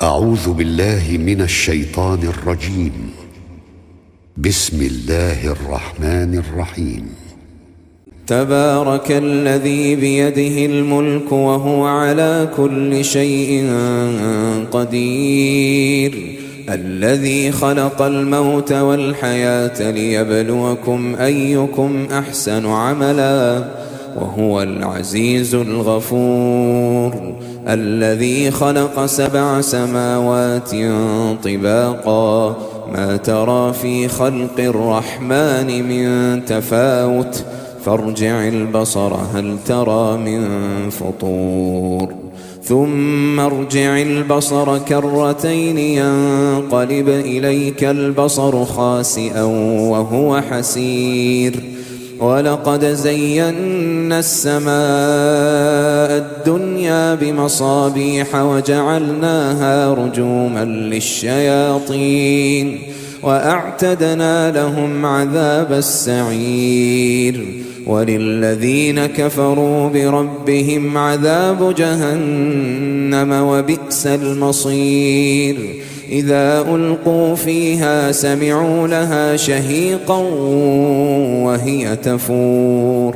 أعوذ بالله من الشيطان الرجيم. بسم الله الرحمن الرحيم. تبارك الذي بيده الملك وهو على كل شيء قدير، الذي خلق الموت والحياة ليبلوكم أيكم أحسن عملا وهو العزيز الغفور، الذي خلق 7 سماوات طباقا ما ترى في خلق الرحمن من تفاوت فارجع البصر هل ترى من فطور، ثم ارجع البصر كرتين ينقلب إليك البصر خاسئا وهو حسير، ولقد زينا السماء الدنيا بمصابيح وجعلناها رجوما للشياطين وأعتدنا لهم عذاب السعير، وللذين كفروا بربهم عذاب جهنم وبئس المصير، إذا ألقوا فيها سمعوا لها شهيقا وهي تفور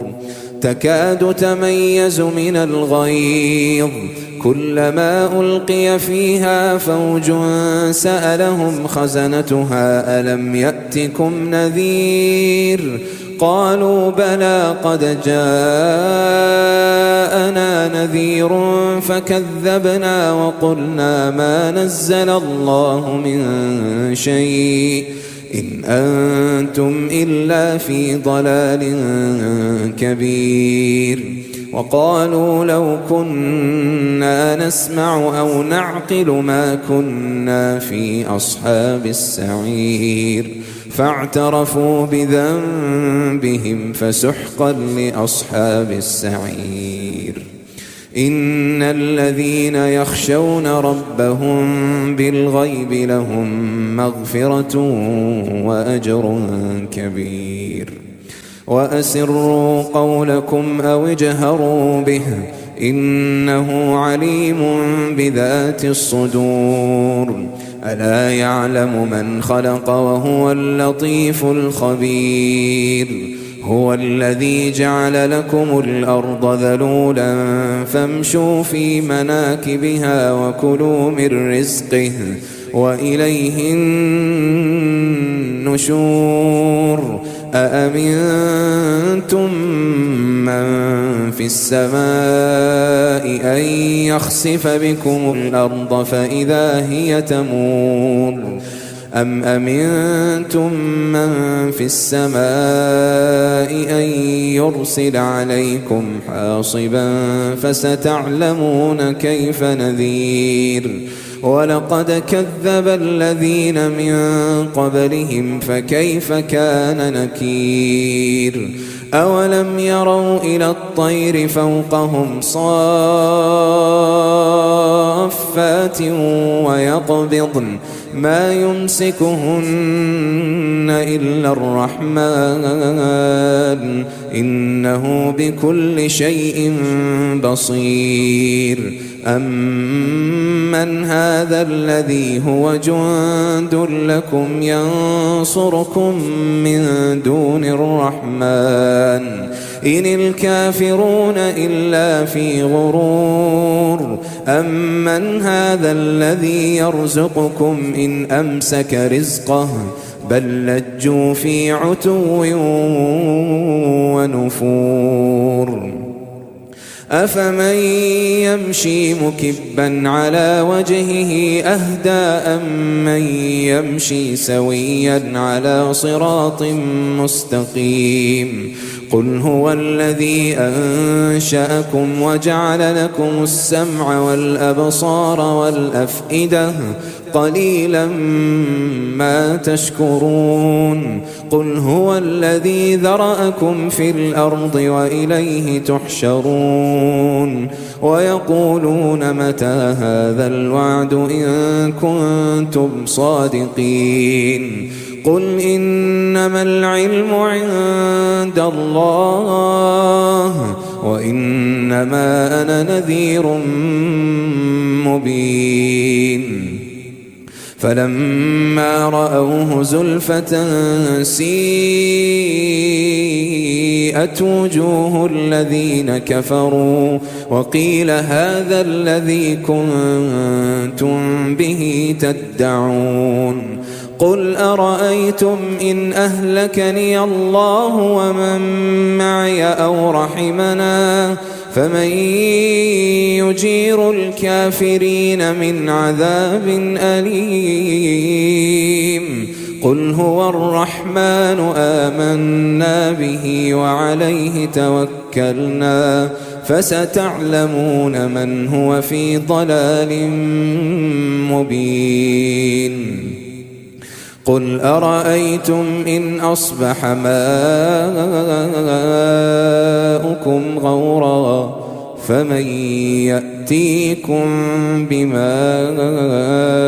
تكاد تميز من الغيظ، كلما ألقي فيها فوج سألهم خزنتها ألم يأتكم نذير، قالوا بلى قد جاءنا نذير فكذبنا وقلنا ما نزل الله من شيء إن أنتم إلا في ضلال كبير، وقالوا لو كنا نسمع أو نعقل ما كنا في أصحاب السعير، فاعترفوا بذنبهم فسحقا لأصحاب السعير. إن الذين يخشون ربهم بالغيب لهم مغفرة وأجر كبير، وأسروا قولكم أو اجهروا به إنه عليم بذات الصدور، ألا يعلم من خلق وهو اللطيف الخبير، هو الذي جعل لكم الأرض ذلولا فامشوا في مناكبها وكلوا من رزقه وإليه النشور، أأمنتم من في السماء أن يخسف بكم الأرض فإذا هي تمور، أم أمنتم من في السماء أن يرسل عليكم حاصبا فستعلمون كيف نذير، ولقد كذب الذين من قبلهم فكيف كان نكير، أولم يروا إلى الطير فوقهم صافات ويقبضن ما يمسكهن إلا الرحمن إنه بكل شيء بصير، أمن هذا الذي هو جند لكم ينصركم من دون الرحمن إن الكافرون إلا في غرور، أمن هذا الذي يرزقكم إن أمسك رزقه بل لجوا في عتو ونفور، أفمن يمشي مكبا على وجهه أهدى أمن يمشي سويا على صراط مستقيم، قل هو الذي أنشأكم وجعل لكم السمع والأبصار والأفئدة قليلا ما تشكرون، قل هو الذي ذرأكم في الأرض وإليه تحشرون، ويقولون متى هذا الوعد إن كنتم صادقين، قل إنما العلم عند الله وإنما أنا نذير مبين. فلما رأوه زلفة سيئت وجوه الذين كفروا وقيل هذا الذي كنتم به تدعون قل أرأيتم إن أهلكني الله ومن معي أو رحمنا فمن يجير الكافرين من عذاب أليم قل هو الرحمن آمنا به وعليه توكلنا فستعلمون من هو في ضلال مبين قل أرأيتم إن أصبح ماؤكم غورا فمن يأتيكم بماء